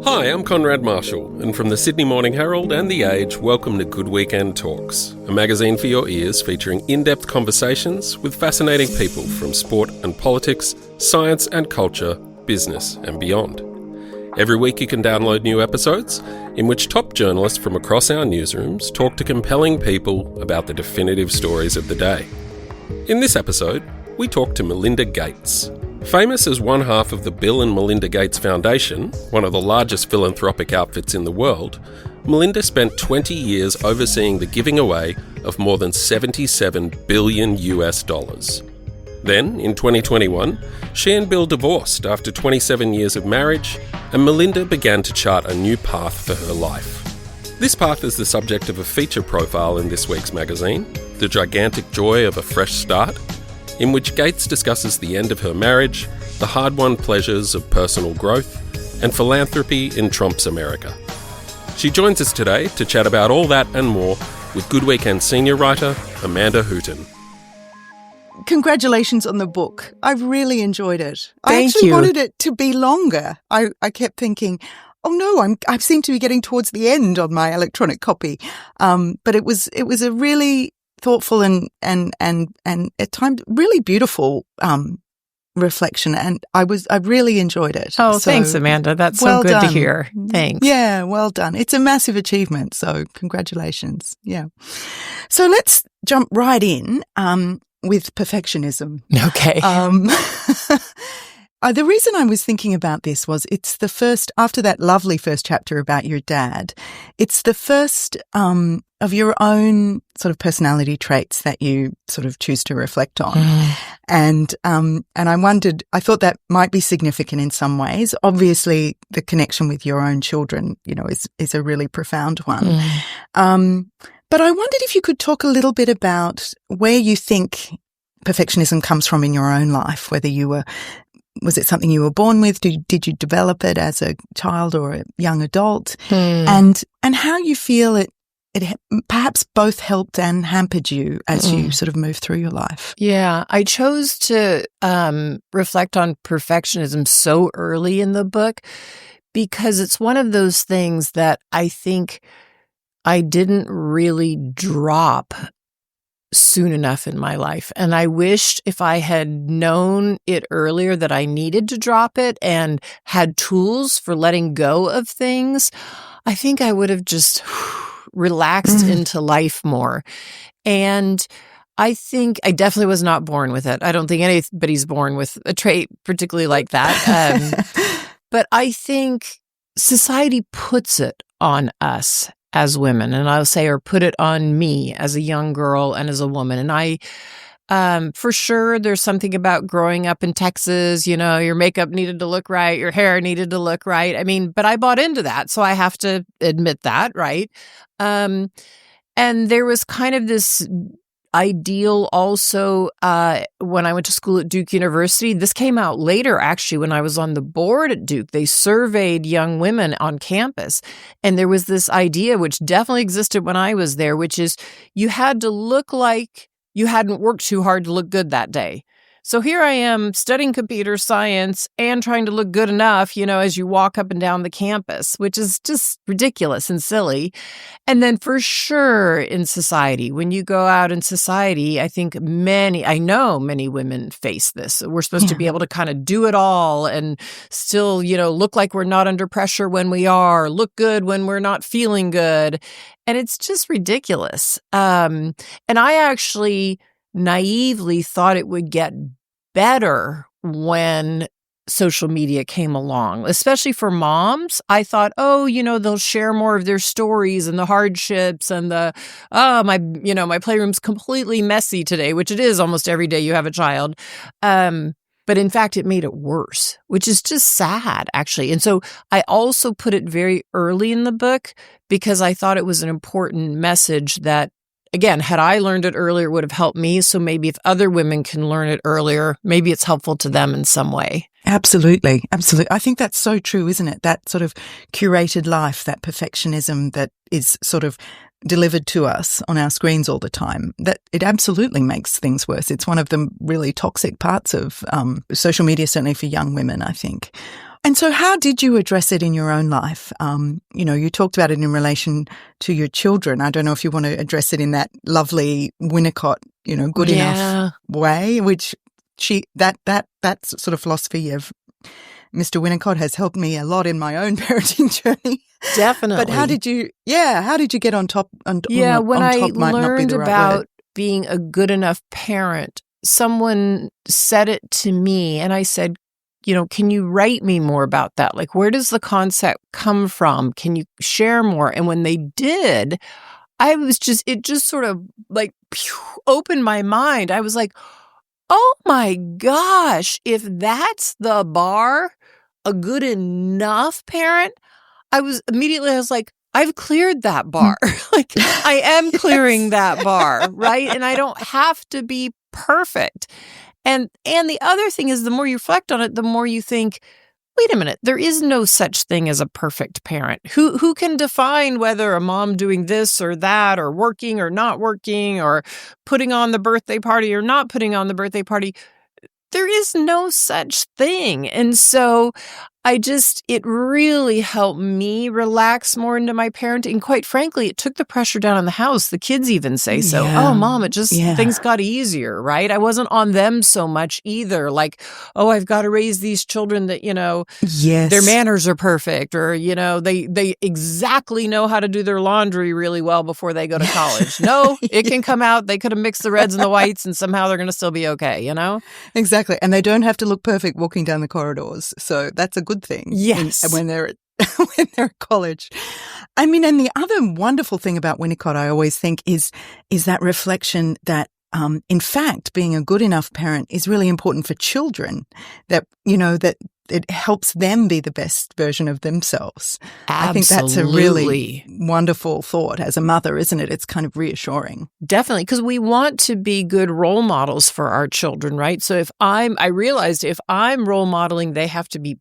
Hi, I'm Conrad Marshall, and from the Sydney Morning Herald and The Age, welcome to Good Weekend Talks, a magazine for your ears featuring in-depth conversations with fascinating people from sport and politics, science and culture, business and beyond. Every week you can download new episodes in which top journalists from across our newsrooms talk to compelling people about the definitive stories of the day. In this episode, we talk to Melinda Gates. Famous as one half of the Bill and Melinda Gates Foundation, one of the largest philanthropic outfits in the world, Melinda spent 20 years overseeing the giving away of more than $77 billion. Then, in 2021, she and Bill divorced after 27 years of marriage, and Melinda began to chart a new path for her life. This path is the subject of a feature profile in this week's magazine, The Gigantic Joy of a Fresh Start, in which Gates discusses the end of her marriage, the hard-won pleasures of personal growth, and philanthropy in Trump's America. She joins us today to chat about all that and more with Good Weekend senior writer Amanda Hooton. Congratulations on the book. I've really enjoyed it. Thank I actually you. wanted it to be longer. I kept thinking, oh no, I seem to be getting towards the end on my electronic copy. But it was a really thoughtful and at times really beautiful reflection, and I really enjoyed it. Oh, so, thanks, Amanda. That's well so good done. to hear. Thanks. Yeah, well done. It's a massive achievement, so congratulations. Yeah. So let's jump right in with perfectionism. Okay. The reason I was thinking about this was it's the first, after that lovely first chapter about your dad, it's the first of your own sort of personality traits that you sort of choose to reflect on. And I thought that might be significant in some ways. Obviously, the connection with your own children, is a really profound one. But I wondered if you could talk a little bit about where you think perfectionism comes from in your own life, was it something you were born with? Did you develop it as a child or a young adult? And how you feel it perhaps both helped and hampered you as you sort of move through your life? Yeah, I chose to reflect on perfectionism so early in the book because it's one of those things that I think I didn't really drop soon enough in my life. And I wished if I had known it earlier that I needed to drop it and had tools for letting go of things, I think I would have just relaxed into life more. And I think I definitely was not born with it. I don't think anybody's born with a trait particularly like that. But I think society puts it on us as women, and I'll say, or put it on me as a young girl and as a woman. And I, for sure, there's something about growing up in Texas, your makeup needed to look right, your hair needed to look right. I mean, but I bought into that, so I have to admit that, right? And there was kind of this ideal also when I went to school at Duke University. This came out later, actually, when I was on the board at Duke. They surveyed young women on campus, and there was this idea, which definitely existed when I was there, which is you had to look like you hadn't worked too hard to look good that day. So here I am studying computer science and trying to look good enough, as you walk up and down the campus, which is just ridiculous and silly. And then for sure in society, when you go out in society, I know many women face this. We're supposed to be able to kind of do it all and still, look like we're not under pressure when we are, look good when we're not feeling good. And it's just ridiculous. And I actually naively thought it would get better when social media came along, especially for moms. I thought, they'll share more of their stories and the hardships and my playroom's completely messy today, which it is almost every day you have a child. But in fact, it made it worse, which is just sad, actually. And so I also put it very early in the book because I thought it was an important message that, again, had I learned it earlier, it would have helped me. So maybe if other women can learn it earlier, maybe it's helpful to them in some way. Absolutely. Absolutely. I think that's so true, isn't it? That sort of curated life, that perfectionism that is sort of delivered to us on our screens all the time, that it absolutely makes things worse. It's one of the really toxic parts of social media, certainly for young women, I think. And so how did you address it in your own life? You talked about it in relation to your children. I don't know if you want to address it in that lovely Winnicott, good enough way, which that sort of philosophy of Mr. Winnicott has helped me a lot in my own parenting journey. Definitely. But how did you get on top? When I learned about being a good enough parent, someone said it to me and I said, can you write me more about that? Like, where does the concept come from? Can you share more? And when they did, it just sort of like opened my mind. I was like, oh my gosh, if that's the bar, a good enough parent, I was like, I've cleared that bar. Like, I am clearing that bar, right? And I don't have to be perfect. And the other thing is, the more you reflect on it, the more you think, wait a minute, there is no such thing as a perfect parent. Who can define whether a mom doing this or that, or working or not working, or putting on the birthday party or not putting on the birthday party? There is no such thing. And so it really helped me relax more into my parenting. Quite frankly, it took the pressure down in the house. The kids even say so. Yeah. Oh, Mom, things got easier, right? I wasn't on them so much either. Like, oh, I've got to raise these children that, yes, their manners are perfect, or, they exactly know how to do their laundry really well before they go to college. No, it can come out. They could have mixed the reds and the whites and somehow they're going to still be okay, Exactly. And they don't have to look perfect walking down the corridors. So that's a good thing. Yes. When they're at college. I mean, and the other wonderful thing about Winnicott, I always think, is that reflection that, in fact, being a good enough parent is really important for children, that it helps them be the best version of themselves. Absolutely. I think that's a really wonderful thought as a mother, isn't it? It's kind of reassuring. Definitely, because we want to be good role models for our children, right? So I realized if I'm role modeling, I have to be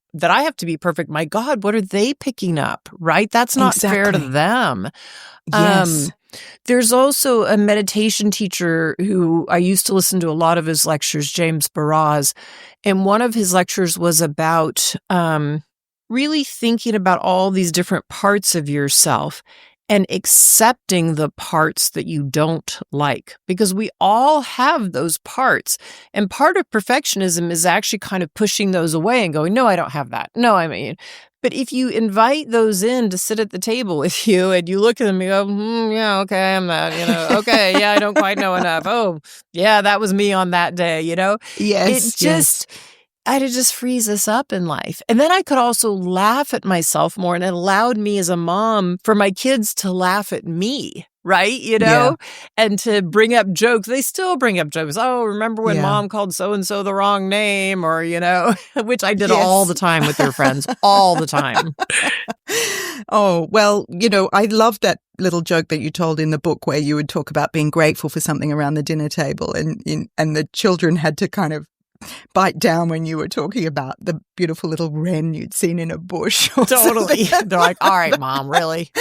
perfect. My God, what are they picking up, right? That's not fair to them. Yes. There's also a meditation teacher who I used to listen to a lot of his lectures, James Baraz, and one of his lectures was about really thinking about all these different parts of yourself and accepting the parts that you don't like, because we all have those parts. And part of perfectionism is actually kind of pushing those away and going, no, I don't have that. No, but if you invite those in to sit at the table with you and you look at them and go, yeah, okay, I'm that, okay, yeah, I don't quite know enough. Oh, yeah, that was me on that day, Yes. It just frees us up in life. And then I could also laugh at myself more, and it allowed me as a mom for my kids to laugh at me, right? And to bring up jokes. They still bring up jokes. Oh, remember when Mom called so-and-so the wrong name, or, which I did all the time with their friends, all the time. Oh, well, I love that little joke that you told in the book where you would talk about being grateful for something around the dinner table, and the children had to kind of bite down when you were talking about the beautiful little wren you'd seen in a bush. Totally. They're like, all right, Mom, really?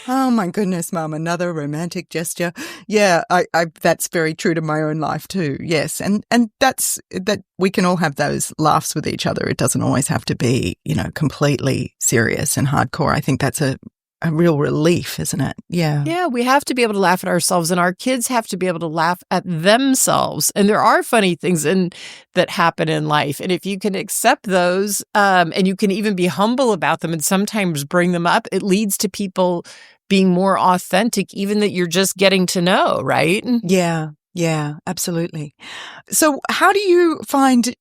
Oh my goodness, Mom, another romantic gesture. Yeah, I that's very true to my own life too. Yes. And that's that we can all have those laughs with each other. It doesn't always have to be, completely serious and hardcore. I think that's a real relief, isn't it? Yeah. Yeah, we have to be able to laugh at ourselves, and our kids have to be able to laugh at themselves. And there are funny things that happen in life. And if you can accept those, and you can even be humble about them and sometimes bring them up, it leads to people being more authentic, even that you're just getting to know, right? Yeah, absolutely. So how do you find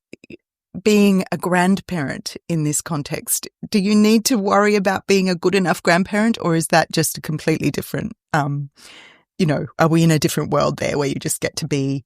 being a grandparent in this context? Do you need to worry about being a good enough grandparent, or is that just a completely different, are we in a different world there where you just get to be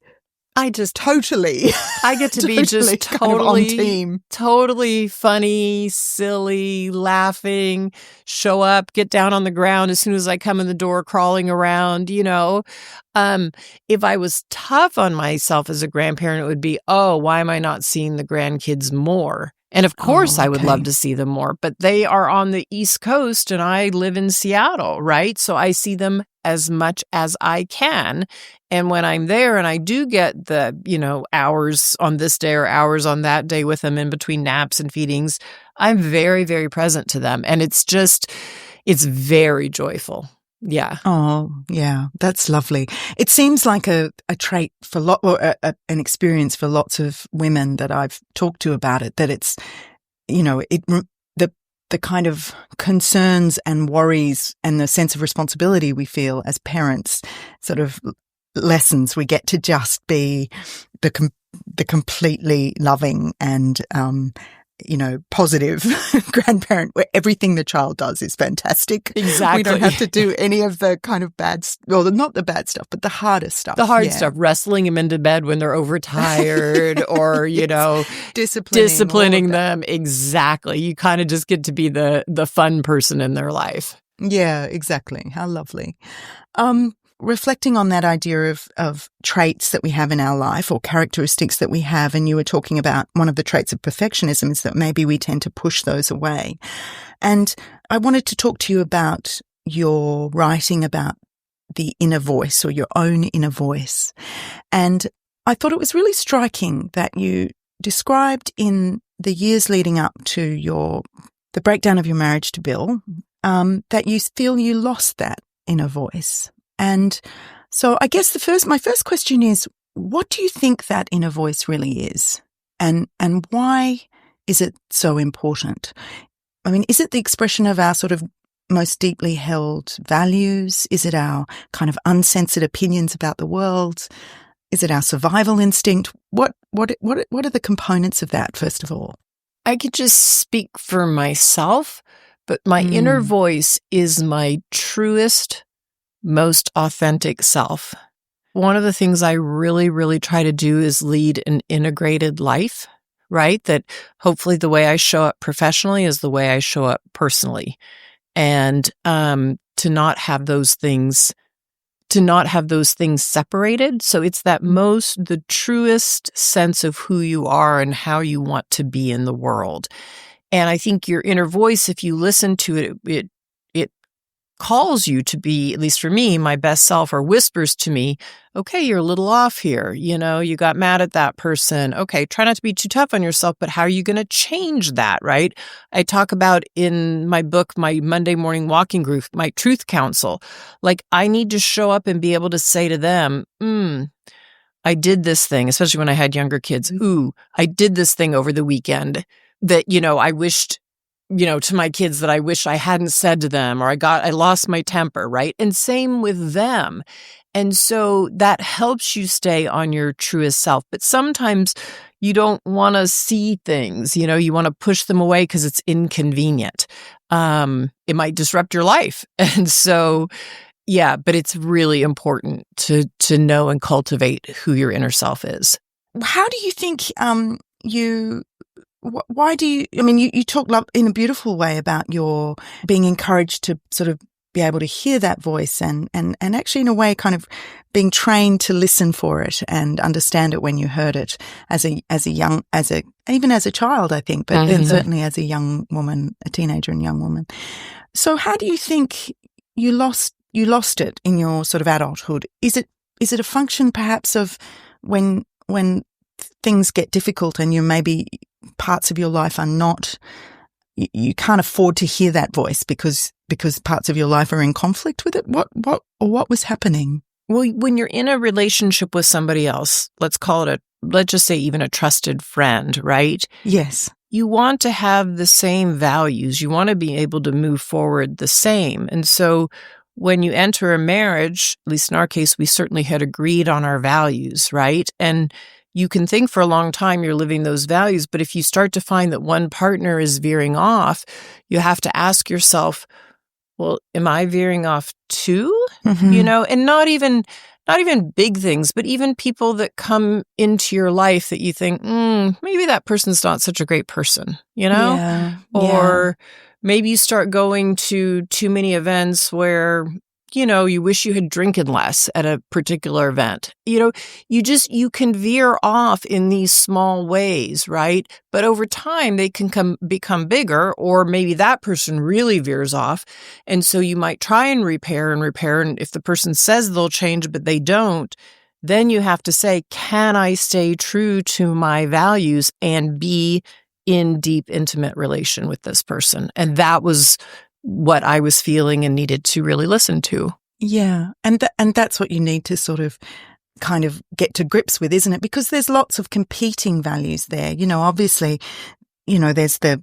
I get to be just totally on team. Totally funny, silly, laughing, show up, get down on the ground as soon as I come in the door, crawling around, If I was tough on myself as a grandparent, it would be, oh, why am I not seeing the grandkids more? And of course, I would love to see them more, but they are on the East Coast and I live in Seattle, right? So I see them as much as I can. And when I'm there and I do get the, hours on this day or hours on that day with them in between naps and feedings, I'm very, very present to them. And it's very joyful. Yeah. Oh, yeah. That's lovely. It seems like a trait for an experience for lots of women that I've talked to about it, that it's, the kind of concerns and worries and the sense of responsibility we feel as parents sort of lessons. We get to just be the completely loving and, positive grandparent where everything the child does is fantastic. Exactly. We don't have to do any of the kind of not the bad stuff, but the hardest stuff. The hard stuff, wrestling them into bed when they're overtired or, disciplining them. Exactly. You kind of just get to be the fun person in their life. Yeah, exactly. How lovely. Reflecting on that idea of traits that we have in our life or characteristics that we have, and you were talking about one of the traits of perfectionism is that maybe we tend to push those away. And I wanted to talk to you about your writing about the inner voice or your own inner voice. And I thought it was really striking that you described in the years leading up to the breakdown of your marriage to Bill, that you feel you lost that inner voice. And so I guess my first question is, what do you think that inner voice really is? And why is it so important? I mean, is it the expression of our sort of most deeply held values? Is it our kind of uncensored opinions about the world? Is it our survival instinct? What are the components of that, first of all? I could just speak for myself, but my inner voice is my truest, most authentic self. One of the things I really, really try to do is lead an integrated life, right? That hopefully the way I show up professionally is the way I show up personally. And to not have those things separated. So it's the truest sense of who you are and how you want to be in the world. And I think your inner voice, if you listen to it, it calls you to be, at least for me, my best self, or whispers to me, okay, you're a little off here. You got mad at that person. Okay, try not to be too tough on yourself, but how are you going to change that, right? I talk about in my book, my Monday morning walking group, my truth council. Like, I need to show up and be able to say to them, I did this thing, especially when I had younger kids. I did this thing over the weekend that, I wished, to my kids that I wish I hadn't said to them, or I lost my temper, right? And same with them. And so that helps you stay on your truest self. But sometimes you don't want to see things, you want to push them away because it's inconvenient. It might disrupt your life. And so, yeah, but it's really important to know and cultivate who your inner self is. How do you think why do you, you talk in a beautiful way about your being encouraged to sort of be able to hear that voice and actually in a way kind of being trained to listen for it and understand it when you heard it even as a child, I think, but then certainly as a young woman, a teenager and young woman. So how do you think you lost it in your sort of adulthood? Is it a function perhaps of when things get difficult and maybe parts of your life are not, you can't afford to hear that voice because parts of your life are in conflict with it? What was happening? Well, when you're in a relationship with somebody else, let's just say even a trusted friend, right? Yes. You want to have the same values. You want to be able to move forward the same. And so when you enter a marriage, at least in our case, we certainly had agreed on our values, right? And you can think for a long time you're living those values, but if you start to find that one partner is veering off, you have to ask yourself, well, am I veering off too? And not even big things, but even people that come into your life that you think, maybe that person's not such a great person, Yeah. Or maybe you start going to too many events where you wish you had drinking less at a particular event. You can veer off in these small ways, right? But over time, they can become bigger, or maybe that person really veers off. And so you might try and repair. And if the person says they'll change, but they don't, then you have to say, can I stay true to my values and be in deep, intimate relation with this person? And that was what I was feeling and needed to really listen to. Yeah. And that's what you need to sort of kind of get to grips with, isn't it? Because there's lots of competing values there. Obviously, there's the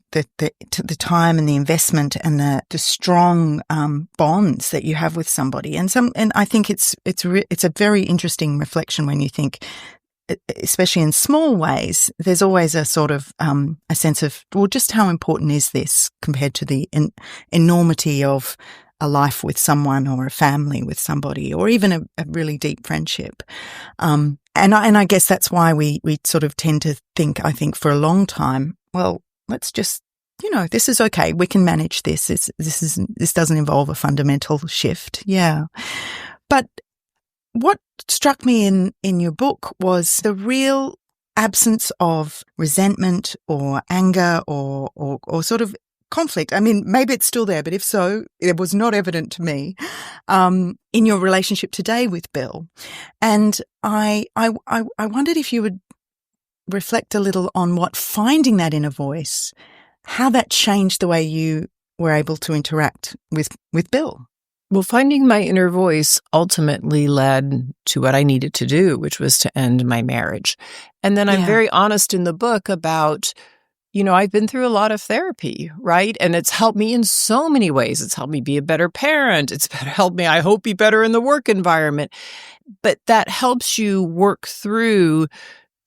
time and the investment and the strong bonds that you have with somebody. And I think it's a very interesting reflection when you think, especially in small ways, there's always a sort of a sense of, well, just how important is this compared to the enormity of a life with someone or a family with somebody, or even a really deep friendship. And I guess that's why we sort of tend to think, I think, for a long time, well, let's just, this is okay. We can manage this. This doesn't involve a fundamental shift. Yeah. But what struck me in your book was the real absence of resentment or anger or sort of conflict. I mean, maybe it's still there, but if so, it was not evident to me in your relationship today with Bill. And I wondered if you would reflect a little on what finding that inner voice, how that changed the way you were able to interact with Bill. Well, finding my inner voice ultimately led to what I needed to do, which was to end my marriage. And then I'm very honest in the book about, I've been through a lot of therapy, right? And it's helped me in so many ways. It's helped me be a better parent. It's helped me, I hope, be better in the work environment. But that helps you work through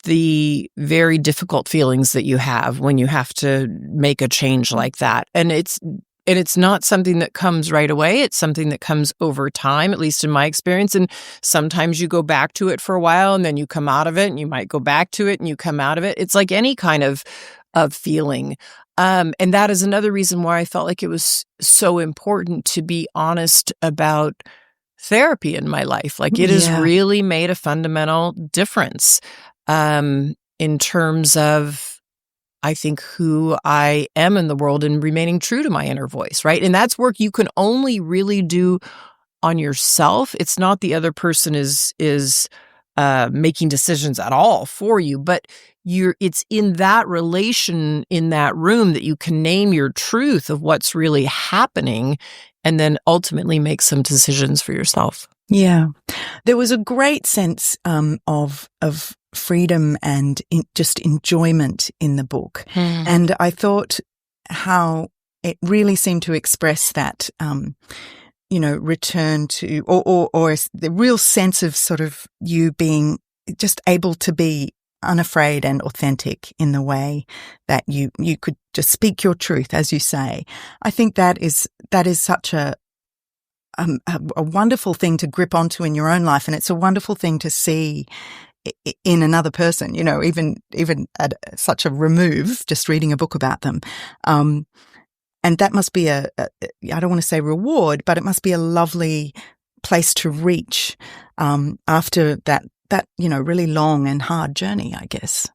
the very difficult feelings that you have when you have to make a change like that. And it's not something that comes right away. It's something that comes over time, at least in my experience. And sometimes you go back to it for a while and then you come out of it, and you might go back to it and you come out of it. It's like any kind of feeling. And that is another reason why I felt like it was so important to be honest about therapy in my life. Like it has really made a fundamental difference in terms of, I think, who I am in the world and remaining true to my inner voice, right? And that's work you can only really do on yourself. It's not the other person is making decisions at all for you, but it's in that relation, in that room, that you can name your truth of what's really happening and then ultimately make some decisions for yourself. Yeah. There was a great sense of freedom and just enjoyment in the book. And I thought how it really seemed to express that, return to, or the real sense of sort of you being just able to be unafraid and authentic in the way that you could just speak your truth, as you say. I think that is such a wonderful thing to grip onto in your own life. And it's a wonderful thing to see in another person, even at such a remove, just reading a book about them. And that must be I don't want to say reward, but it must be a lovely place to reach after that really long and hard journey, I guess.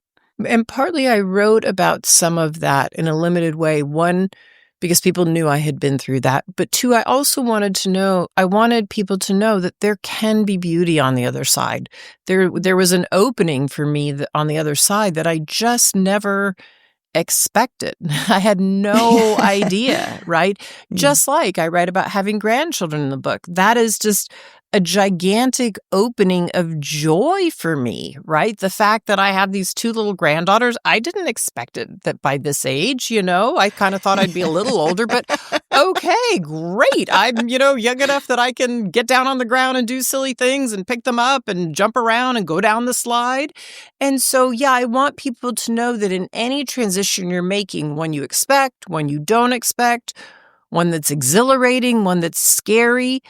And partly I wrote about some of that in a limited way. One, because people knew I had been through that. But two, I also wanted people to know that there can be beauty on the other side. There was an opening for me on the other side that I just never expected. I had no idea, right? Just like I write about having grandchildren in the book. That is just a gigantic opening of joy for me, right? The fact that I have these two little granddaughters, I didn't expect it that by this age, I kind of thought I'd be a little older, but okay, great. I'm, young enough that I can get down on the ground and do silly things and pick them up and jump around and go down the slide. And so, I want people to know that in any transition you're making, one you expect, one you don't expect, one that's exhilarating, one that's scary,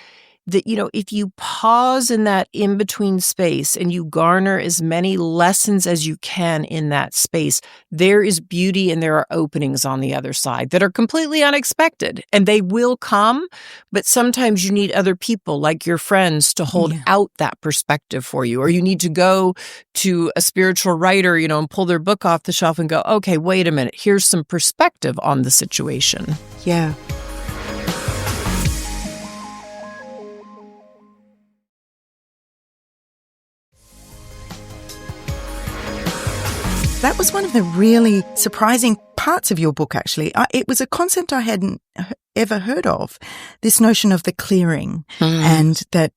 that, if you pause in that in-between space and you garner as many lessons as you can in that space, there is beauty and there are openings on the other side that are completely unexpected, and they will come, but sometimes you need other people like your friends to hold out that perspective for you, or you need to go to a spiritual writer, and pull their book off the shelf and go, okay, wait a minute, here's some perspective on the situation. Yeah. That was one of the really surprising parts of your book, actually. It was a concept I hadn't ever heard of, this notion of the clearing, and that,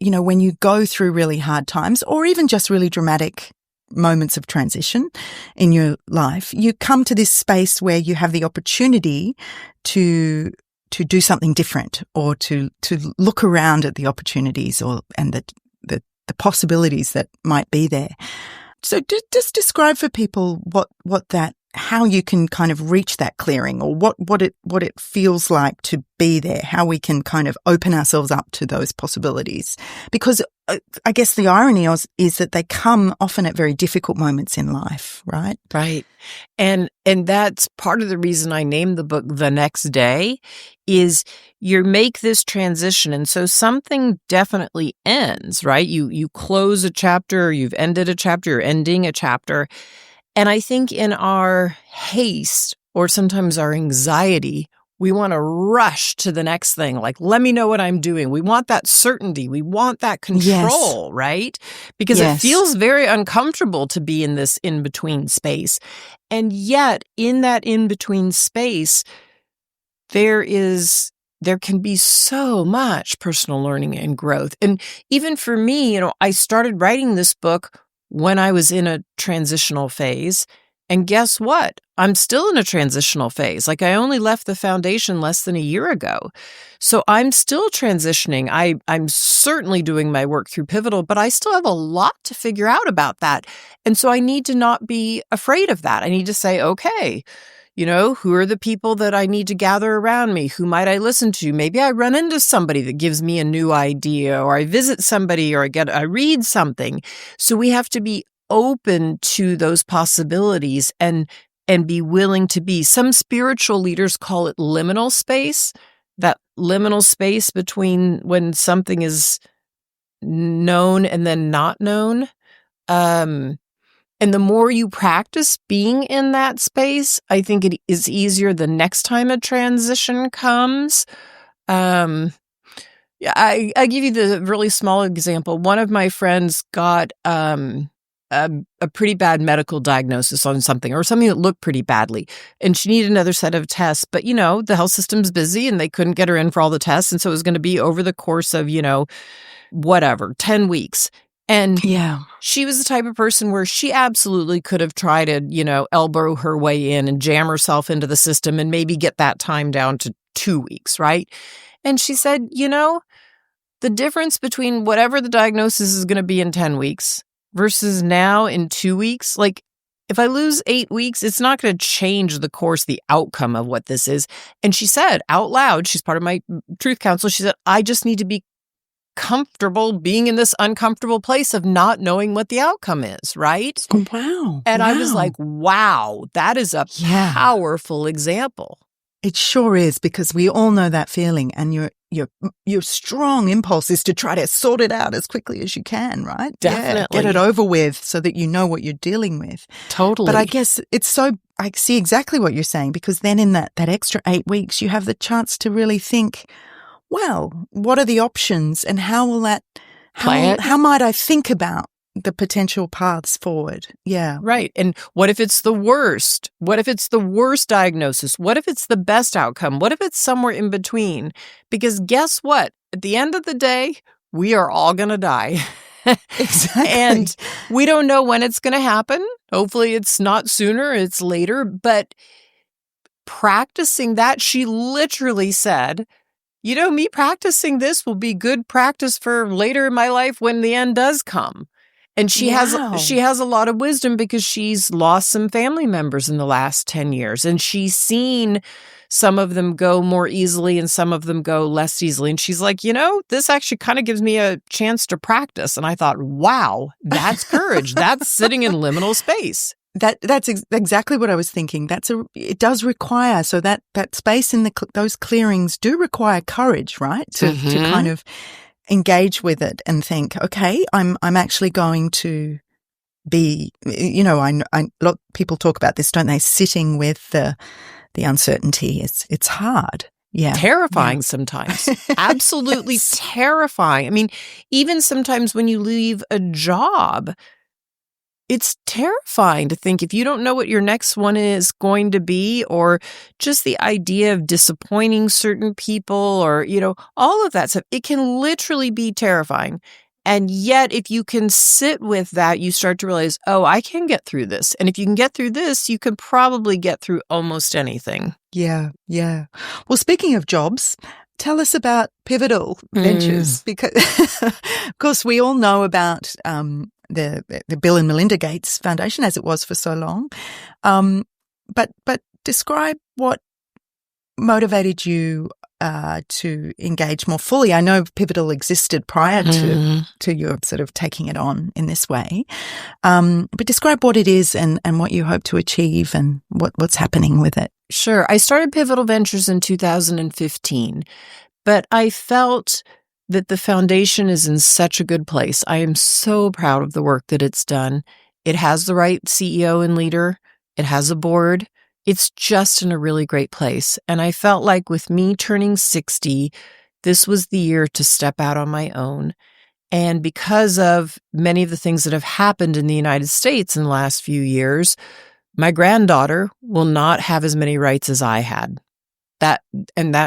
when you go through really hard times or even just really dramatic moments of transition in your life, you come to this space where you have the opportunity to do something different, or to look around at the opportunities and the possibilities that might be there. So just describe for people how you can kind of reach that clearing, or what it feels like to be there, how we can kind of open ourselves up to those possibilities. Because I guess the irony is that they come often at very difficult moments in life, right? Right. And that's part of the reason I named the book The Next Day, is you make this transition. And so something definitely ends, right? You close a chapter, you've ended a chapter, you're ending a chapter. And I think in our haste, or sometimes our anxiety, we want to rush to the next thing. Like, let me know what I'm doing. We want that certainty. We want that control, right? Because it feels very uncomfortable to be in this in-between space. And yet, in that in-between space, there can be so much personal learning and growth. And even for me, I started writing this book when I was in a transitional phase. And guess what? I'm still in a transitional phase. Like, I only left the foundation less than a year ago. So I'm still transitioning. I'm certainly doing my work through Pivotal, but I still have a lot to figure out about that. And so I need to not be afraid of that. I need to say, okay, who are the people that I need to gather around me? Who might I listen to? Maybe I run into somebody that gives me a new idea, or I visit somebody, or I read something. So we have to be open to those possibilities and be willing to be. Some spiritual leaders call it liminal space, that liminal space between when something is known and then not known. And the more you practice being in that space, I think it is easier the next time a transition comes. I give you the really small example. One of my friends got a pretty bad medical diagnosis on something that looked pretty badly, and she needed another set of tests. But, the health system's busy and they couldn't get her in for all the tests. And so it was going to be over the course of, 10 weeks. And she was the type of person where she absolutely could have tried to, elbow her way in and jam herself into the system and maybe get that time down to 2 weeks, right? And she said, the difference between whatever the diagnosis is going to be in 10 weeks versus now in 2 weeks, like, if I lose 8 weeks, it's not going to change the outcome of what this is. And she said out loud, she's part of my truth council, she said, I just need to be comfortable being in this uncomfortable place of not knowing what the outcome is, right? Wow. And I was like, wow, that is a powerful example. It sure is, because we all know that feeling, and your strong impulse is to try to sort it out as quickly as you can, right? Definitely. Yeah, get it over with so that you know what you're dealing with. Totally. But I guess I see exactly what you're saying, because then in that extra 8 weeks, you have the chance to really think, well, what are the options, and how might I think about the potential paths forward? Yeah. Right. And what if it's the worst? What if it's the worst diagnosis? What if it's the best outcome? What if it's somewhere in between? Because guess what? At the end of the day, we are all going to die. Exactly. And we don't know when it's going to happen. Hopefully it's not sooner, it's later. But practicing that, she literally said, me practicing this will be good practice for later in my life when the end does come. And she has a lot of wisdom, because she's lost some family members in the last 10 years, and she's seen Some of them go more easily and some of them go less easily. And she's like, this actually kind of gives me a chance to practice. And I thought, wow, that's courage. That's sitting in liminal space. That's exactly what I was thinking. It does require, so that space in those clearings do require courage, right? To kind of engage with it and think, okay, I'm actually going to be, people talk about this, don't they? Sitting with the uncertainty. It's hard. Yeah. Terrifying sometimes. Absolutely terrifying. I mean, even sometimes when you leave a job, it's terrifying to think if you don't know what your next one is going to be, or just the idea of disappointing certain people, or, all of that stuff. It can literally be terrifying. And yet, if you can sit with that, you start to realize, oh, I can get through this. And if you can get through this, you can probably get through almost anything. Yeah, yeah. Well, speaking of jobs, tell us about Pivotal Ventures, because, of course, we all know about the Bill and Melinda Gates Foundation, as it was for so long. But describe what motivated you to engage more fully. I know Pivotal existed prior to your sort of taking it on in this way. But describe what it is and what you hope to achieve and what's happening with it. Sure. I started Pivotal Ventures in 2015, but I felt that the foundation is in such a good place. I am so proud of the work that it's done. It has the right CEO and leader. It has a board. It's just in a really great place. And I felt like with me turning 60, this was the year to step out on my own. And because of many of the things that have happened in the United States in the last few years, my granddaughter will not have as many rights as I had. That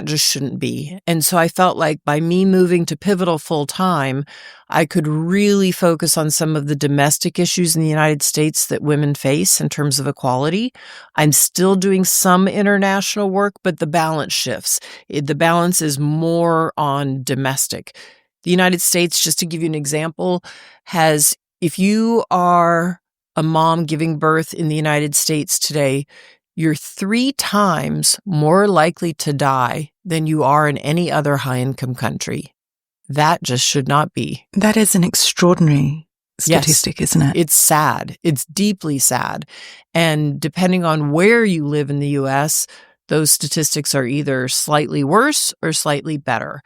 just shouldn't be. And so I felt like by me moving to Pivotal full time, I could really focus on some of the domestic issues in the United States that women face in terms of equality. I'm still doing some international work, but the balance shifts. The balance is more on domestic. The United States, just to give you an example, if you are a mom giving birth in the United States today, you're 3 times more likely to die than you are in any other high-income country. That just should not be. That is an extraordinary statistic, isn't it? It's sad. It's deeply sad. And depending on where you live in the U.S., those statistics are either slightly worse or slightly better.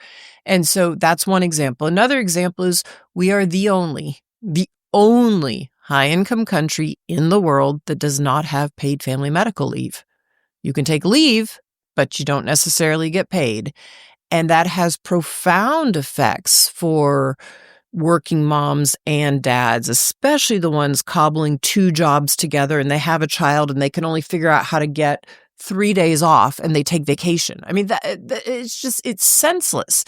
And so that's one example. Another example is we are the only high-income country in the world that does not have paid family medical leave. You can take leave, but you don't necessarily get paid. And that has profound effects for working moms and dads, especially the ones cobbling 2 jobs together and they have a child and they can only figure out how to get 3 days off and they take vacation. I mean, it's senseless.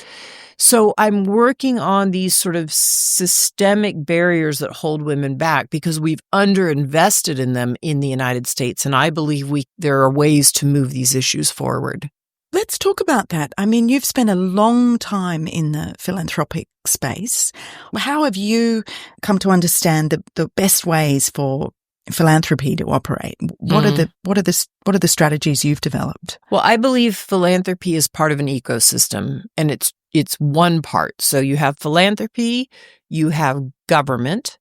So I'm working on these sort of systemic barriers that hold women back because we've underinvested in them in the United States. And I believe there are ways to move these issues forward. Let's talk about that. I mean, you've spent a long time in the philanthropic space. How have you come to understand the best ways for philanthropy to operate? What are the strategies you've developed? Well, I believe philanthropy is part of an ecosystem, and it's one part. So you have philanthropy, you have government,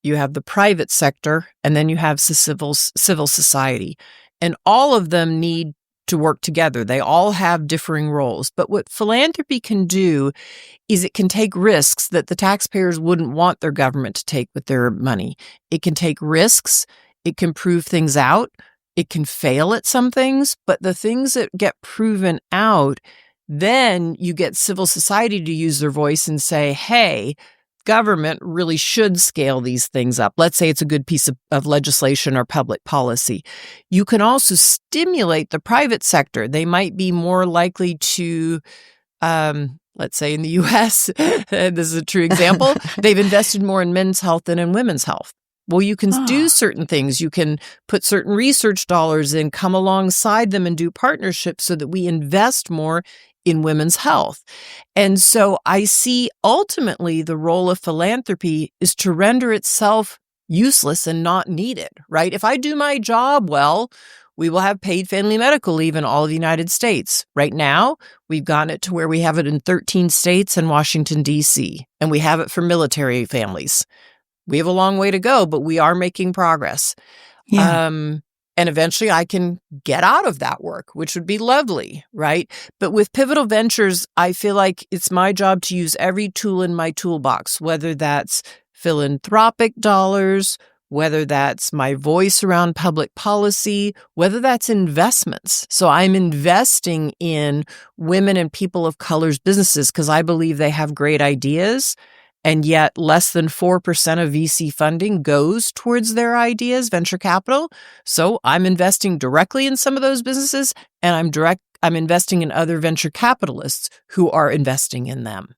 you have the private sector, and then you have civil society. And all of them need to work together. They all have differing roles. But what philanthropy can do is it can take risks that the taxpayers wouldn't want their government to take with their money. It can take risks. It can prove things out. It can fail at some things. But the things that get proven out, then you get civil society to use their voice and say, hey, government really should scale these things up. Let's say it's a good piece of legislation or public policy. You can also stimulate the private sector. They might be more likely to, let's say in the U.S., this is a true example, they've invested more in men's health than in women's health. Well, you can do certain things. You can put certain research dollars in, come alongside them and do partnerships so that we invest more in women's health. And so I see ultimately the role of philanthropy is to render itself useless and not needed, right? If I do my job well, we will have paid family medical leave in all of the United States. Right now, we've gotten it to where we have it in 13 states and Washington, D.C., and we have it for military families. We have a long way to go, but we are making progress. Yeah. And eventually I can get out of that work, which would be lovely, right? But with Pivotal Ventures, I feel like it's my job to use every tool in my toolbox, whether that's philanthropic dollars, whether that's my voice around public policy, whether that's investments. So I'm investing in women and people of color's businesses because I believe they have great ideas. And yet less than 4% of VC funding goes towards their ideas, venture capital. So I'm investing directly in some of those businesses, and I'm investing in other venture capitalists who are investing in them.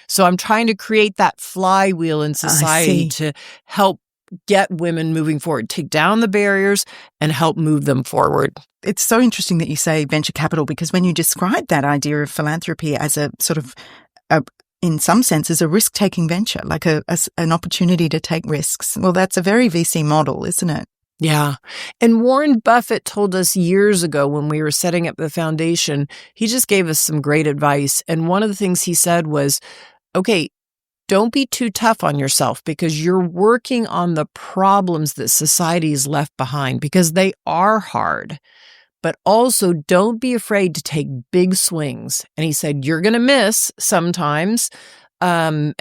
So I'm trying to create that flywheel in society to help get women moving forward, take down the barriers and help move them forward. It's so interesting that you say venture capital, because when you describe that idea of philanthropy as a sort of in some senses, a risk-taking venture, like an opportunity to take risks. Well, that's a very VC model, isn't it? Yeah. And Warren Buffett told us years ago when we were setting up the foundation, he just gave us some great advice. And one of the things he said was, okay, don't be too tough on yourself because you're working on the problems that society has left behind because they are hard. But also don't be afraid to take big swings. And he said, you're going to miss sometimes. And,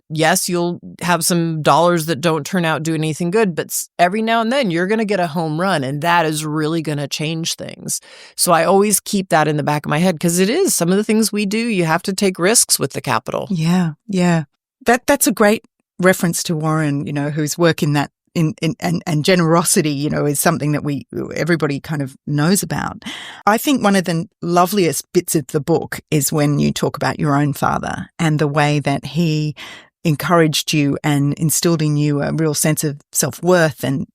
yes, you'll have some dollars that don't turn out doing anything good, but every now and then you're going to get a home run, and that is really going to change things. So I always keep that in the back of my head because it is some of the things we do. You have to take risks with the capital. Yeah. That's a great reference to Warren, whose work in that and generosity, is something that everybody kind of knows about. I think one of the loveliest bits of the book is when you talk about your own father and the way that he encouraged you and instilled in you a real sense of self-worth and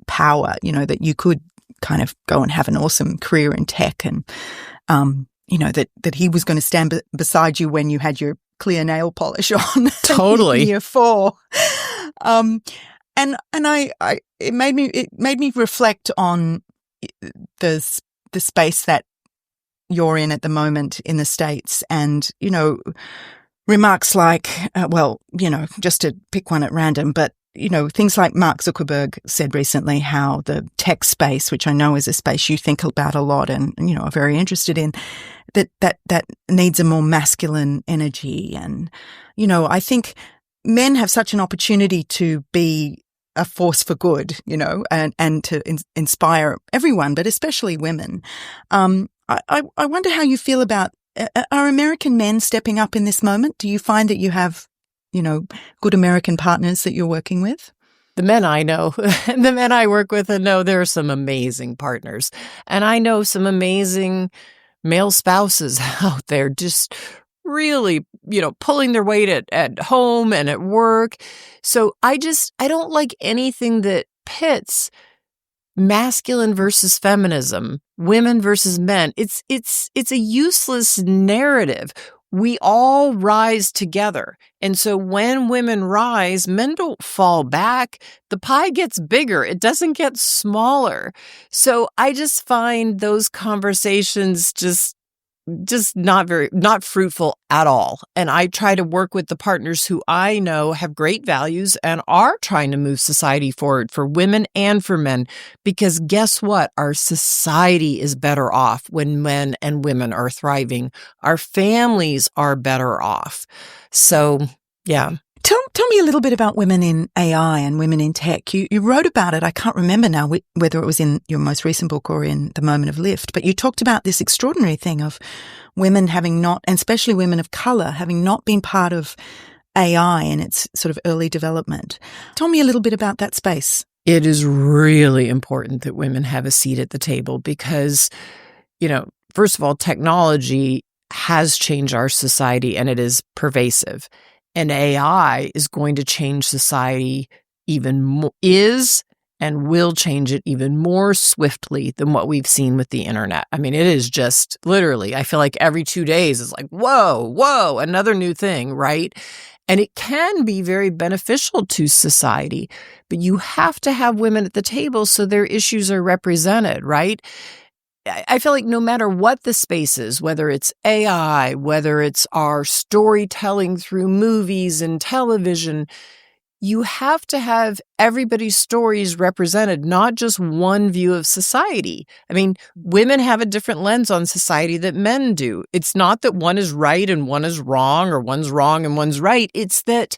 power, that you could kind of go and have an awesome career in tech and, that he was going to stand beside you when you had your clear nail polish on. Totally. In year 4. And it made me reflect on the space that you're in at the moment in the States, and remarks like, just to pick one at random, but things like Mark Zuckerberg said recently how the tech space, which I know is a space you think about a lot and are very interested in, that needs a more masculine energy, and I think men have such an opportunity to be a force for good, and to inspire everyone, but especially women. I wonder how you feel about, are American men stepping up in this moment? Do you find that you have, good American partners that you're working with? The men I know, the men I work with, and know there are some amazing partners. And I know some amazing male spouses out there just really, pulling their weight at home and at work. So I don't like anything that pits masculine versus feminism, women versus men. It's a useless narrative. We all rise together. And so when women rise, men don't fall back. The pie gets bigger. It doesn't get smaller. So I just find those conversations just not fruitful at all. And I try to work with the partners who I know have great values and are trying to move society forward for women and for men. Because guess what? Our society is better off when men and women are thriving. Our families are better off. So, yeah. Tell me a little bit about women in AI and women in tech. You wrote about it. I can't remember now whether it was in your most recent book or in The Moment of Lift, but you talked about this extraordinary thing of women having not, and especially women of color, having not been part of AI in its sort of early development. Tell me a little bit about that space. It is really important that women have a seat at the table because, first of all, technology has changed our society and it is pervasive. And AI is going to change society even more, and will change it even more swiftly than what we've seen with the internet. I mean, it is just literally, I feel like every 2 days is like, whoa, another new thing, right? And it can be very beneficial to society, but you have to have women at the table so their issues are represented, right? I feel like no matter what the space is, whether it's AI, whether it's our storytelling through movies and television, you have to have everybody's stories represented, not just one view of society. I mean, women have a different lens on society that men do. It's not that one is right and one is wrong, or one's wrong and one's right. It's that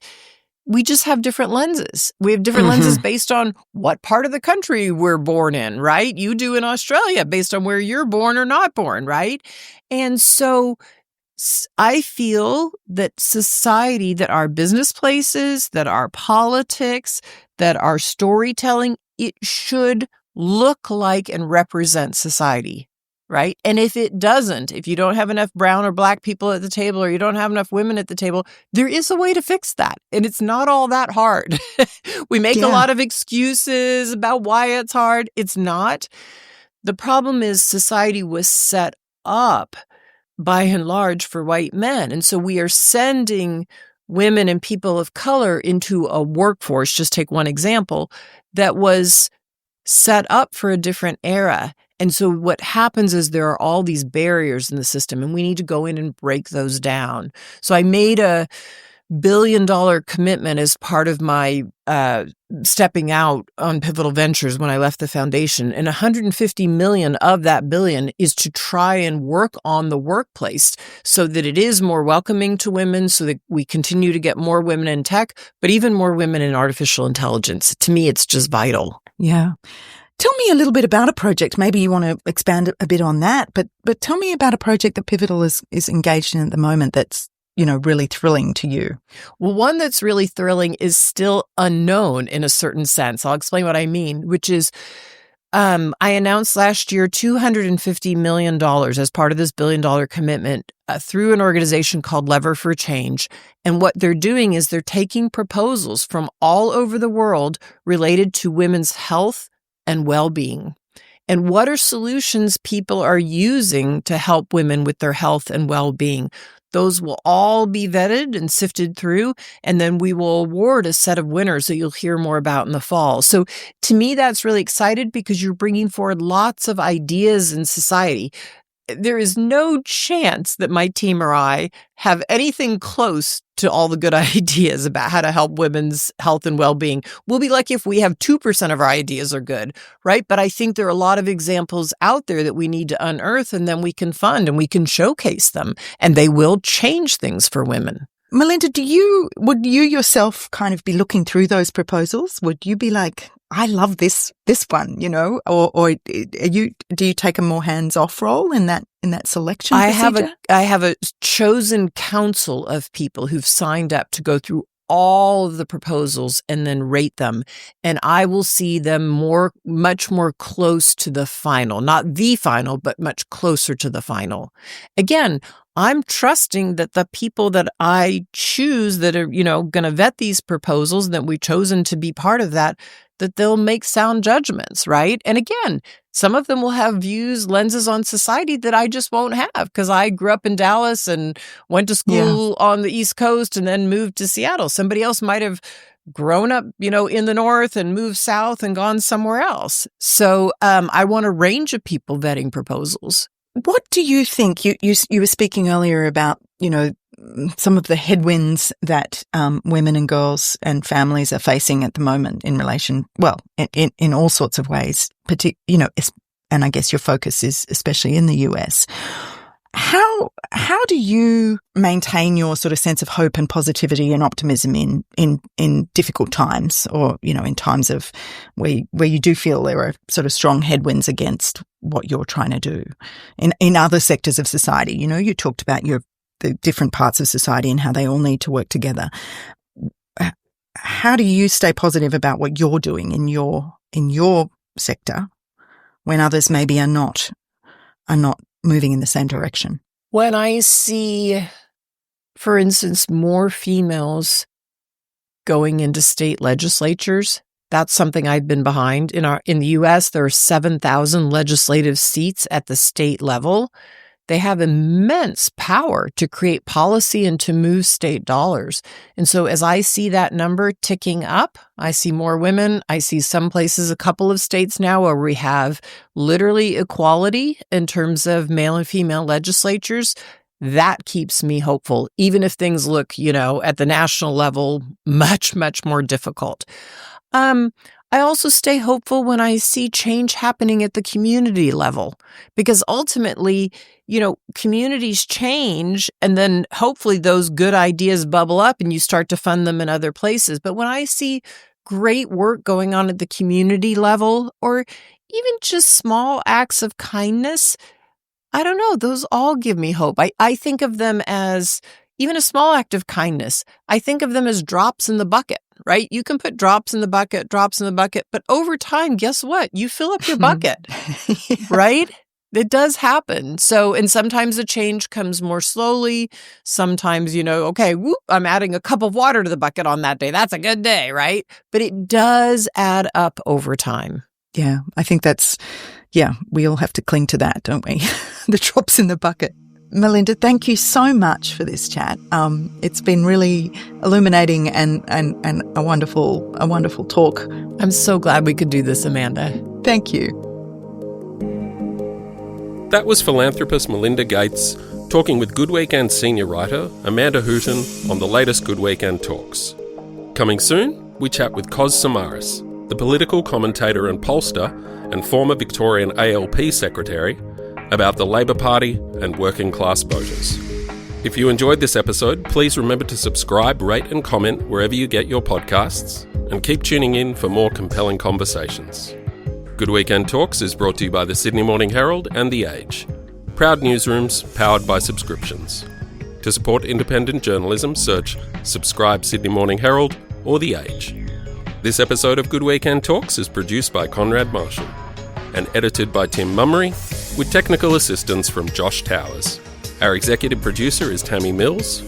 we just have different lenses. We have different lenses based on what part of the country we're born in, right? You do in Australia based on where you're born or not born, right? And so I feel that society, that our business places, that our politics, that our storytelling, it should look like and represent society, right? And if it doesn't, if you don't have enough brown or black people at the table, or you don't have enough women at the table, there is a way to fix that. And it's not all that hard. We make a lot of excuses about why it's hard. It's not. The problem is society was set up by and large for white men. And so we are sending women and people of color into a workforce, just take one example, that was set up for a different era. And so what happens is there are all these barriers in the system, and we need to go in and break those down. So I made a $1 billion commitment as part of my stepping out on Pivotal Ventures when I left the foundation. And 150 million of that billion is to try and work on the workplace so that it is more welcoming to women, so that we continue to get more women in tech, but even more women in artificial intelligence. To me, it's just vital. Yeah. Tell me a little bit about a project. Maybe you want to expand a bit on that, but tell me about a project that Pivotal is engaged in at the moment that's, really thrilling to you. Well, one that's really thrilling is still unknown in a certain sense. I'll explain what I mean, which is I announced last year $250 million as part of this $1 billion commitment through an organization called Lever for Change. And what they're doing is they're taking proposals from all over the world related to women's health and well-being. And what are solutions people are using to help women with their health and well-being? Those will all be vetted and sifted through, and then we will award a set of winners that you'll hear more about in the fall. So to me, that's really exciting because you're bringing forward lots of ideas in society. There is no chance that my team or I have anything close to all the good ideas about how to help women's health and well-being. We'll be lucky if we have 2% of our ideas are good, right? But I think there are a lot of examples out there that we need to unearth, and then we can fund and we can showcase them, and they will change things for women. Melinda, would you yourself kind of be looking through those proposals? Would you be like, I love this one, or do you take a more hands-off role in that selection procedure? I have a chosen council of people who've signed up to go through all of the proposals and then rate them. And I will see them much more close to the final, not the final, but much closer to the final. Again, I'm trusting that the people that I choose that are, going to vet these proposals and that we've chosen to be part of that they'll make sound judgments, right? And again, some of them will have lenses on society that I just won't have because I grew up in Dallas and went to school on the East Coast and then moved to Seattle. Somebody else might have grown up, in the North and moved south and gone somewhere else. So I want a range of people vetting proposals. What do you think? You were speaking earlier about, some of the headwinds that women and girls and families are facing at the moment in relation, in all sorts of ways, and I guess your focus is especially in the US. How do you maintain your sort of sense of hope and positivity and optimism in difficult times, or in times of where you do feel there are sort of strong headwinds against what you're trying to do in other sectors of society? You talked about the different parts of society and how they all need to work together. How do you stay positive about what you're doing in your sector when others maybe are not moving in the same direction? When I see, for instance, more females going into state legislatures, that's something I've been behind. In the US, there are 7,000 legislative seats at the state level. They have immense power to create policy and to move state dollars. And so as I see that number ticking up, I see more women. I see some places, a couple of states now where we have literally equality in terms of male and female legislatures. That keeps me hopeful, even if things look, at the national level, much, much more difficult. I also stay hopeful when I see change happening at the community level, because ultimately, communities change and then hopefully those good ideas bubble up and you start to fund them in other places. But when I see great work going on at the community level, or even just small acts of kindness, I don't know, those all give me hope. I think of them as even a small act of kindness. I think of them as drops in the bucket, right? You can put drops in the bucket, but over time, guess what? You fill up your bucket, right? It does happen. So, and sometimes the change comes more slowly. Sometimes, I'm adding a cup of water to the bucket on that day. That's a good day, right? But it does add up over time. Yeah, I think we all have to cling to that, don't we? The drops in the bucket. Melinda, thank you so much for this chat. It's been really illuminating and a wonderful talk. I'm so glad we could do this, Amanda. Thank you. That was philanthropist Melinda Gates talking with Good Weekend senior writer Amanda Hooton on the latest Good Weekend talks. Coming soon, we chat with Kos Samaras, the political commentator and pollster and former Victorian ALP secretary, about the Labor Party and working class voters. If you enjoyed this episode, please remember to subscribe, rate and comment wherever you get your podcasts, and keep tuning in for more compelling conversations. Good Weekend Talks is brought to you by the Sydney Morning Herald and The Age. Proud newsrooms powered by subscriptions. To support independent journalism, search Subscribe Sydney Morning Herald or The Age. This episode of Good Weekend Talks is produced by Conrad Marshall and edited by Tim Mummery, with technical assistance from Josh Towers. Our executive producer is Tammy Mills,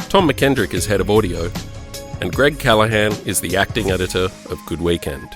Tom McKendrick is head of audio, and Greg Callahan is the acting editor of Good Weekend.